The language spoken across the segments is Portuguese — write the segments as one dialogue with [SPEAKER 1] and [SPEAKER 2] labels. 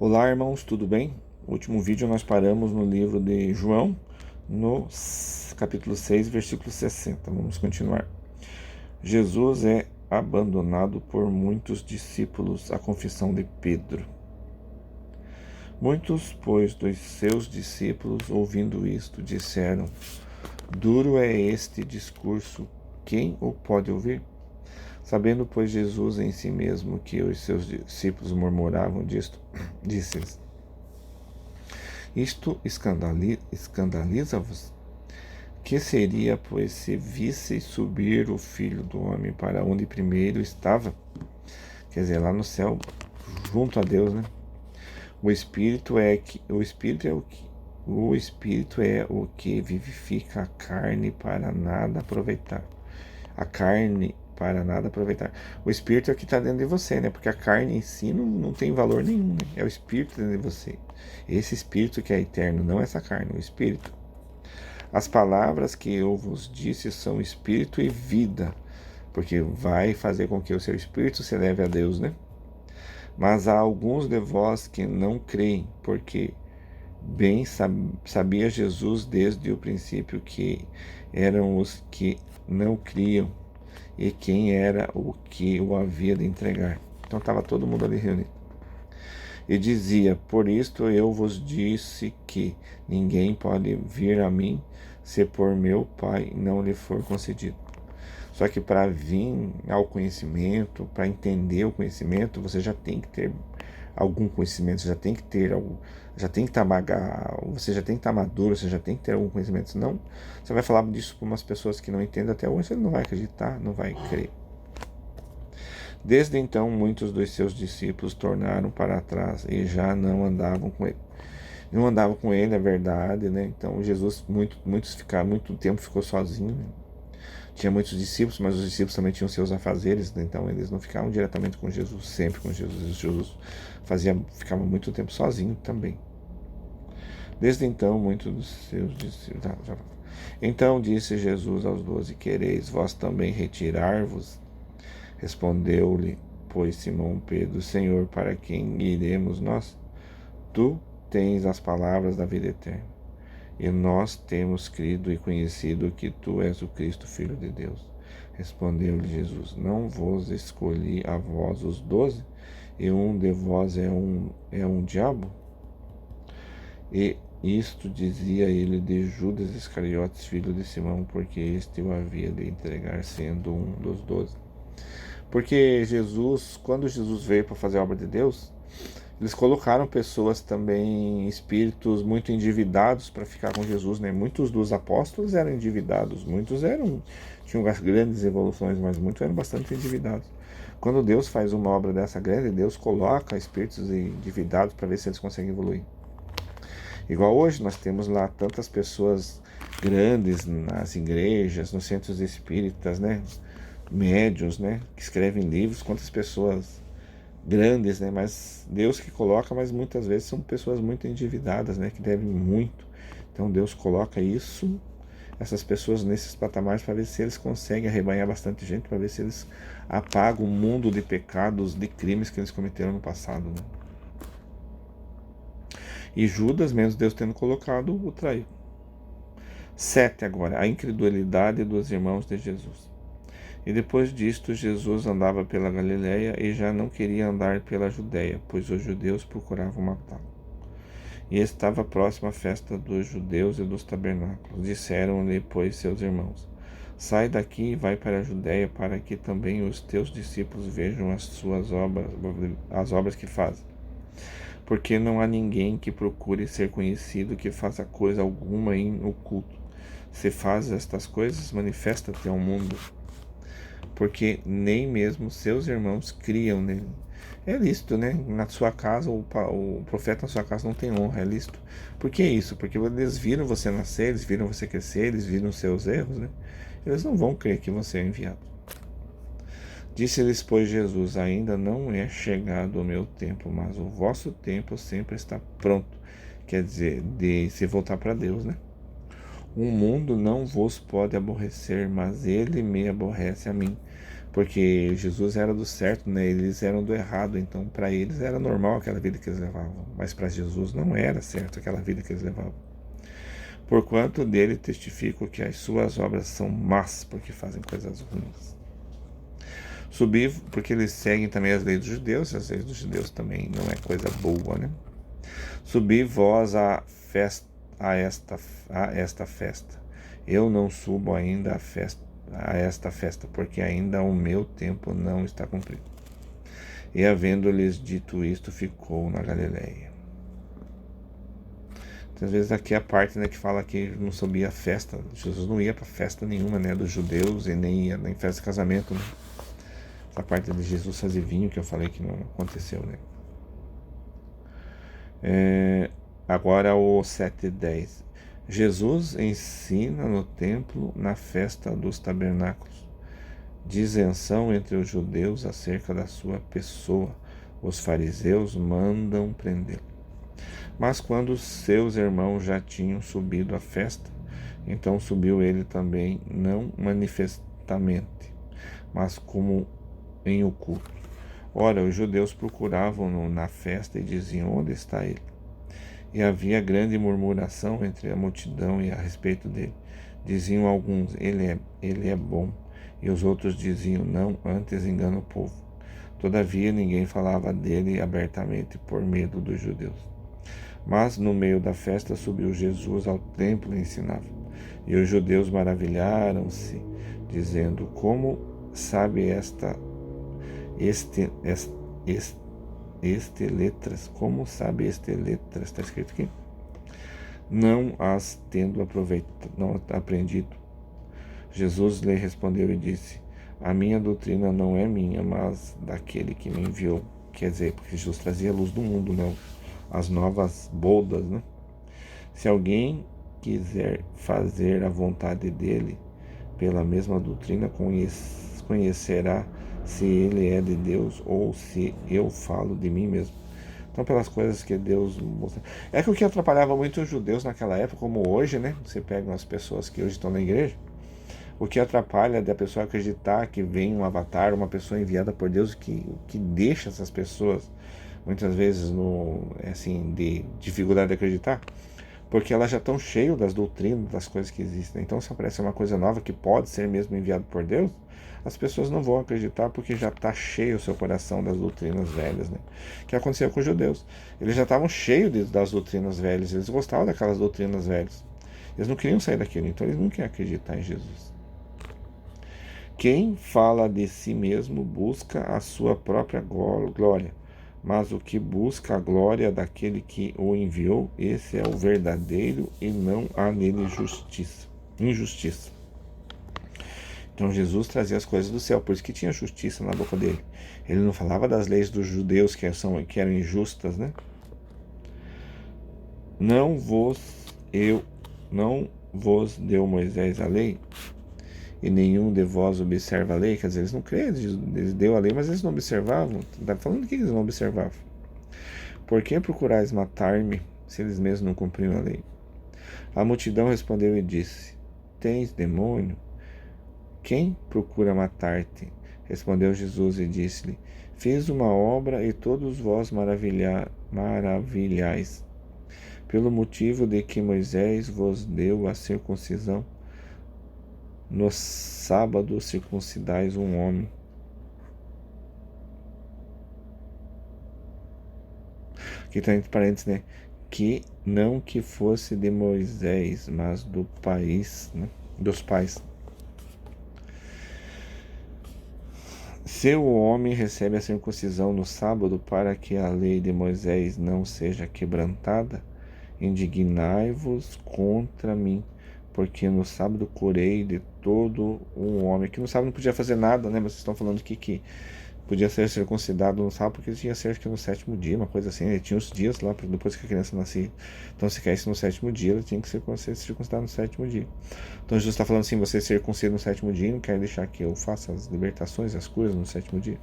[SPEAKER 1] Olá, irmãos, tudo bem? No último vídeo nós paramos no livro de João, no capítulo 6, versículo 60. Vamos continuar. Jesus é abandonado por muitos discípulos, a confissão de Pedro. Muitos, pois, dos seus discípulos, ouvindo isto, disseram: Duro é este discurso, quem o pode ouvir? Sabendo, pois, Jesus em si mesmo que os seus discípulos murmuravam disto, disse-lhes: Isto escandaliza-vos? Que seria, pois, se visseis subir o Filho do Homem para onde primeiro estava? Quer dizer, lá no céu, junto a Deus, né? O Espírito é o que vivifica a carne para nada aproveitar. A carne para nada aproveitar. O Espírito é o que está dentro de você, né? Porque a carne em si não tem valor nenhum, né? É o Espírito dentro de você. Esse Espírito que é eterno, não essa carne, o Espírito. As palavras que eu vos disse são Espírito e vida, porque vai fazer com que o seu Espírito se leve a Deus, né? Mas há alguns de vós que não creem, porque bem sabia Jesus desde o princípio que eram os que não criam e quem era o que o havia de entregar. Então estava todo mundo ali reunido. E dizia: Por isto eu vos disse que ninguém pode vir a mim se por meu Pai não lhe for concedido. Só que para vir ao conhecimento, para entender o conhecimento, você já tem que ter algum conhecimento, você já tem que ter algo, já tem que estar você já tem que estar maduro, você já tem que ter algum conhecimento. Senão, você vai falar disso para umas pessoas que não entendem até hoje, ele não vai acreditar, não vai crer. Desde então, muitos dos seus discípulos tornaram para trás e já não andavam com ele. Não andavam com ele, é verdade, né? Então, Jesus muito tempo ficou sozinho, né? Tinha muitos discípulos, mas os discípulos também tinham seus afazeres, né? Então eles não ficavam diretamente com Jesus, sempre com Jesus. Jesus ficava muito tempo sozinho também. Desde então, muitos dos seus discípulos... Então disse Jesus aos 12: Quereis vós também retirar-vos? Respondeu-lhe, pois, Simão Pedro: Senhor, para quem iremos nós? Tu tens as palavras da vida eterna. E nós temos crido e conhecido que tu és o Cristo, Filho de Deus. Respondeu-lhe Jesus: Não vos escolhi a vós os 12, e um de vós é um diabo? E isto dizia ele de Judas Iscariotes, filho de Simão, porque este o havia de entregar, sendo um dos 12. Porque quando Jesus veio para fazer a obra de Deus, eles colocaram pessoas também, espíritos muito endividados para ficar com Jesus, né? Muitos dos apóstolos eram endividados, tinham grandes evoluções, mas muitos eram bastante endividados. Quando Deus faz uma obra dessa grande, Deus coloca espíritos endividados para ver se eles conseguem evoluir. Igual hoje nós temos lá tantas pessoas grandes nas igrejas, nos centros espíritas, né? Médiuns, né? Que escrevem livros, quantas pessoas grandes, né? Mas Deus que coloca, mas muitas vezes são pessoas muito endividadas, né? Que devem muito. Então Deus coloca essas pessoas nesses patamares para ver se eles conseguem arrebanhar bastante gente, para ver se eles apagam o mundo de pecados, de crimes que eles cometeram no passado, né? E Judas, mesmo Deus tendo colocado, o traiu. 7 agora, a incredulidade dos irmãos de Jesus. E depois disto, Jesus andava pela Galiléia e já não queria andar pela Judéia, pois os judeus procuravam matá-lo. E estava próxima a festa dos judeus e dos tabernáculos. Disseram-lhe, pois, seus irmãos: Sai daqui e vai para a Judéia, para que também os teus discípulos vejam as obras que fazem. Porque não há ninguém que procure ser conhecido que faça coisa alguma em oculto. Se fazes estas coisas, manifesta-te ao mundo, porque nem mesmo seus irmãos criam nele. É lícito, né? Na sua casa, o profeta na sua casa não tem honra, é lícito. Por que isso? Porque eles viram você nascer, eles viram você crescer, eles viram seus erros, né? Eles não vão crer que você é enviado. Disse-lhes, pois, Jesus: Ainda não é chegado o meu tempo, mas o vosso tempo sempre está pronto. Quer dizer, de se voltar para Deus, né? O mundo não vos pode aborrecer, mas ele me aborrece a mim, porque Jesus era do certo, né? Eles eram do errado, então para eles era normal aquela vida que eles levavam, mas para Jesus não era certo aquela vida que eles levavam. Porquanto dele testifico que as suas obras são más, porque fazem coisas ruins. Subi, porque eles seguem também as leis dos judeus, e as leis dos judeus também não é coisa boa, né? Subi vós a esta festa. Eu não subo ainda a esta festa, porque ainda o meu tempo não está cumprido. E havendo-lhes dito isto, ficou na Galileia. Então, às vezes aqui é a parte, né, que fala que não subia a festa. Jesus não ia para festa nenhuma, né, dos judeus, e nem ia em festa de casamento, né? Essa parte de Jesus fazer vinho que eu falei que não aconteceu, né? Agora o 7:10. Jesus ensina no templo na festa dos tabernáculos. Disenção entre os judeus acerca da sua pessoa. Os fariseus mandam prendê-lo. Mas quando seus irmãos já tinham subido à festa, então subiu ele também, não manifestamente, mas como em oculto. Ora, os judeus procuravam-no na festa e diziam: onde está ele? E havia grande murmuração entre a multidão e a respeito dele. Diziam alguns: ele é bom. E os outros diziam: não, antes engana o povo. Todavia ninguém falava dele abertamente por medo dos judeus. Mas no meio da festa subiu Jesus ao templo e ensinava. E os judeus maravilharam-se, dizendo: como sabe este letras? Como sabe este letras? Está escrito aqui. Não as tendo não aprendido. Jesus lhe respondeu e disse: a minha doutrina não é minha, mas daquele que me enviou. Quer dizer, porque Jesus trazia a luz do mundo, né? As novas bodas, né? Se alguém quiser fazer a vontade dele, pela mesma doutrina, conhecerá se ele é de Deus ou se eu falo de mim mesmo. Então, pelas coisas que Deus mostra. É que o que atrapalhava muito os judeus naquela época, como hoje, né? Você pega as pessoas que hoje estão na igreja, o que atrapalha da pessoa acreditar que vem um avatar, uma pessoa enviada por Deus, que deixa essas pessoas muitas vezes de dificuldade de acreditar, porque elas já estão cheias das doutrinas, das coisas que existem. Então, se aparece uma coisa nova que pode ser mesmo enviado por Deus, as pessoas não vão acreditar porque já está cheio o seu coração das doutrinas velhas, né? Que aconteceu com os judeus. Eles já estavam cheios das doutrinas velhas, eles gostavam daquelas doutrinas velhas. Eles não queriam sair daquilo, então eles não queriam acreditar em Jesus. Quem fala de si mesmo busca a sua própria glória, mas o que busca a glória daquele que o enviou, esse é o verdadeiro e não há nele injustiça. Então Jesus trazia as coisas do céu, por isso que tinha justiça na boca dele. Ele não falava das leis dos judeus que eram injustas, né? Não vos deu Moisés a lei, e nenhum de vós observa a lei. Quer dizer, eles não creem, eles deu a lei, mas eles não observavam. Está falando do que eles não observavam? Por que procurais matar-me, se eles mesmos não cumpriram a lei? A multidão respondeu e disse: tens demônio? Quem procura matar-te? Respondeu Jesus e disse-lhe: fiz uma obra e todos vós maravilhais, pelo motivo de que Moisés vos deu a circuncisão. No sábado circuncidais um homem. Aqui está entre parênteses, né? Que não que fosse de Moisés, mas do país, né? Dos pais. Se o homem recebe a circuncisão no sábado para que a lei de Moisés não seja quebrantada, indignai-vos contra mim, porque no sábado curei de todo um homem. Que no sábado não podia fazer nada, né? Mas vocês estão falando que podia ser circuncidado no sábado, porque tinha ser que no sétimo dia, uma coisa assim. Ele tinha os dias lá, depois que a criança nascia. Então, se caísse no sétimo dia, ele tinha que ser circuncidado no sétimo dia. Então, Jesus está falando assim: você circuncida no sétimo dia, não quer deixar que eu faça as libertações, as curas no sétimo dia.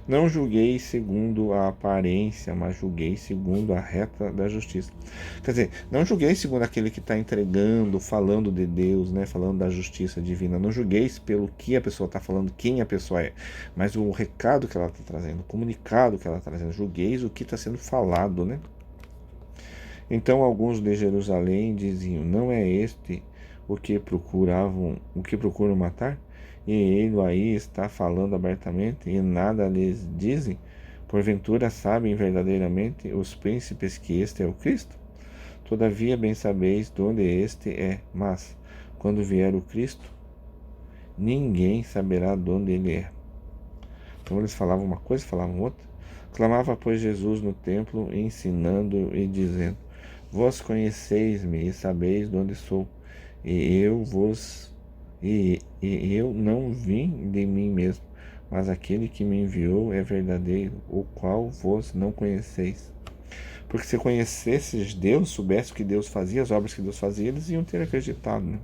[SPEAKER 1] Não julguei segundo a aparência, mas julguei segundo a reta da justiça. Quer dizer, não julguei segundo aquele que está entregando, falando de Deus, né, falando da justiça divina. Não julguei pelo que a pessoa está falando, quem a pessoa é, mas o recado que ela está trazendo, o comunicado que ela está trazendo. Julgueis o que está sendo falado, né? Então alguns de Jerusalém diziam: não é este o que procuram matar? E ele aí está falando abertamente e nada lhes dizem? Porventura sabem verdadeiramente os príncipes que este é o Cristo? Todavia bem sabeis de onde este é, mas quando vier o Cristo, ninguém saberá de onde ele é. Então eles falavam uma coisa, falavam outra. Clamava, pois, Jesus no templo, ensinando e dizendo: vós conheceis-me e sabeis de onde sou, e eu não vim de mim mesmo, mas aquele que me enviou é verdadeiro, o qual vós não conheceis. Porque se conhecesses Deus, soubesse o que Deus fazia, as obras que Deus fazia, eles iam ter acreditado, né?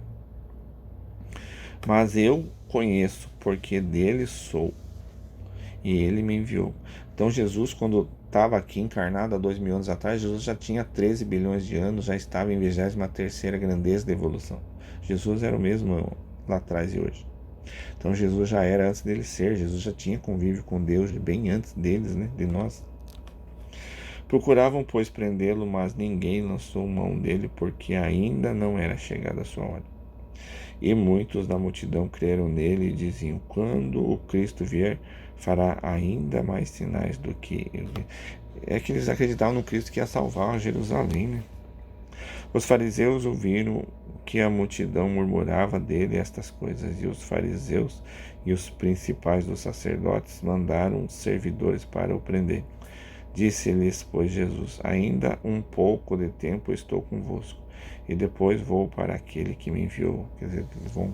[SPEAKER 1] Mas eu conheço, porque dele sou, e ele me enviou. Então Jesus, quando estava aqui encarnado há 2000 anos atrás, Jesus já tinha 13 bilhões de anos, já estava em 23ª grandeza da evolução. Jesus era o mesmo lá atrás e hoje. Então Jesus já era antes dele ser, Jesus já tinha convívio com Deus bem antes deles, né, de nós. Procuravam, pois, prendê-lo, mas ninguém lançou mão dele, porque ainda não era chegada a sua hora. E muitos da multidão creram nele e diziam: quando o Cristo vier, fará ainda mais sinais do que ele. É que eles acreditavam no Cristo que ia salvar Jerusalém, né? Os fariseus ouviram que a multidão murmurava dele estas coisas, e os fariseus e os principais dos sacerdotes mandaram servidores para o prender. Disse-lhes, pois, Jesus: ainda um pouco de tempo estou convosco, e depois vou para aquele que me enviou. Quer dizer, eles vão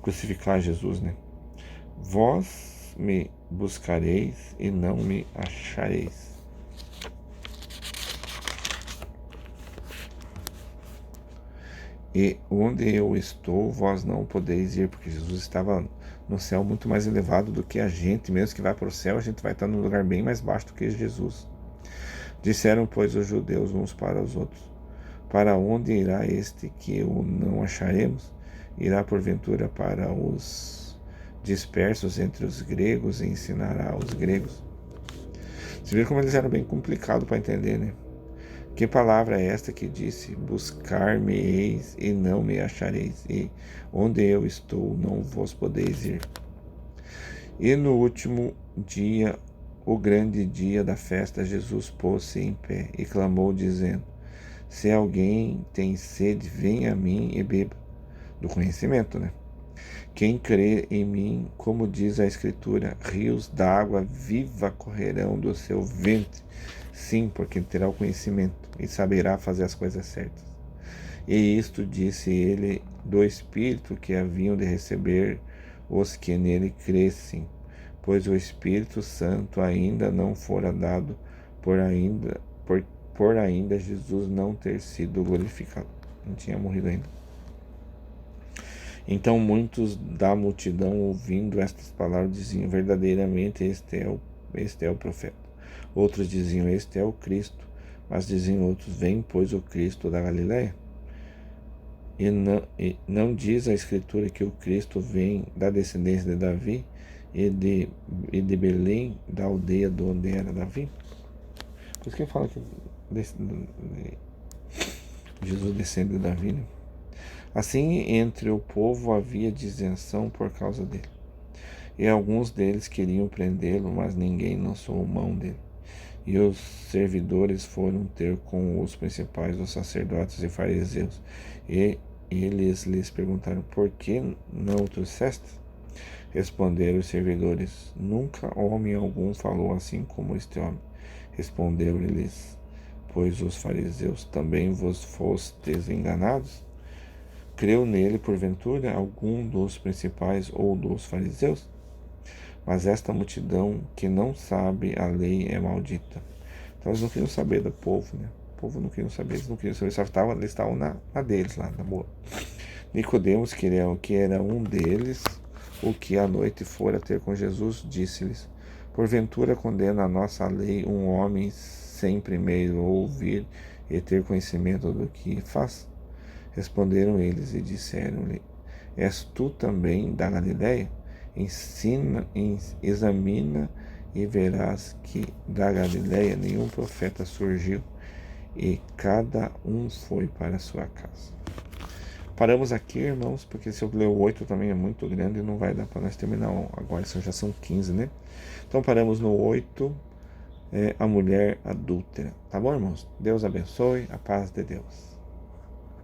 [SPEAKER 1] crucificar Jesus, né? Vós me buscareis e não me achareis. E onde eu estou, vós não podeis ir, porque Jesus estava no céu muito mais elevado do que a gente. Mesmo que vá para o céu, a gente vai estar num lugar bem mais baixo do que Jesus. Disseram, pois, os judeus uns para os outros: para onde irá este que o não acharemos? Irá porventura para os dispersos entre os gregos e ensinará aos gregos? Você vê como eles eram bem complicados para entender, né? Que palavra é esta que disse: buscar-me-eis e não me achareis, e onde eu estou não vos podeis ir? E no último dia, o grande dia da festa, Jesus pôs-se em pé e clamou, dizendo: se alguém tem sede, venha a mim e beba. Do conhecimento, né? Quem crê em mim, como diz a Escritura, rios d'água viva correrão do seu ventre. Sim, porque terá o conhecimento e saberá fazer as coisas certas. E isto disse ele do Espírito que haviam de receber os que nele crescem, pois o Espírito Santo ainda não fora dado, por ainda Jesus não ter sido glorificado. Não tinha morrido ainda. Então muitos da multidão, ouvindo estas palavras, diziam: verdadeiramente este é o profeta. Outros diziam: este é o Cristo. Mas diziam outros: vem, pois, o Cristo da Galiléia? E não diz a Escritura que o Cristo vem da descendência de Davi e de Belém, da aldeia de onde era Davi? Por isso que fala que Jesus descende de Davi, né? Assim, entre o povo havia dissensão por causa dele. E alguns deles queriam prendê-lo, mas ninguém lançou mão dele. E os servidores foram ter com os principais dos sacerdotes e fariseus. E eles lhes perguntaram: por que não o trouxeste? Responderam os servidores: nunca homem algum falou assim como este homem. Respondeu-lhes, pois, os fariseus: também vos fostes enganados? Creu nele, porventura, algum dos principais ou dos fariseus? Mas esta multidão que não sabe a lei é maldita. Então eles não queriam saber do povo, né? O povo não queria saber, eles não queriam saber, eles estavam na deles lá, na boa. Nicodemos, que era um deles, o que à noite fora ter com Jesus, disse-lhes: Porventura condena a nossa lei um homem sem primeiro ouvir e ter conhecimento do que faz? Responderam eles e disseram-lhe: És tu também da Galiléia? Examina e verás que da Galiléia nenhum profeta surgiu, e cada um foi para a sua casa. Paramos aqui, irmãos, porque se eu ler o 8 também é muito grande e não vai dar para nós terminar agora, já são 15, né? Então paramos no 8, a mulher adúltera. Tá bom, irmãos? Deus abençoe, a paz de Deus.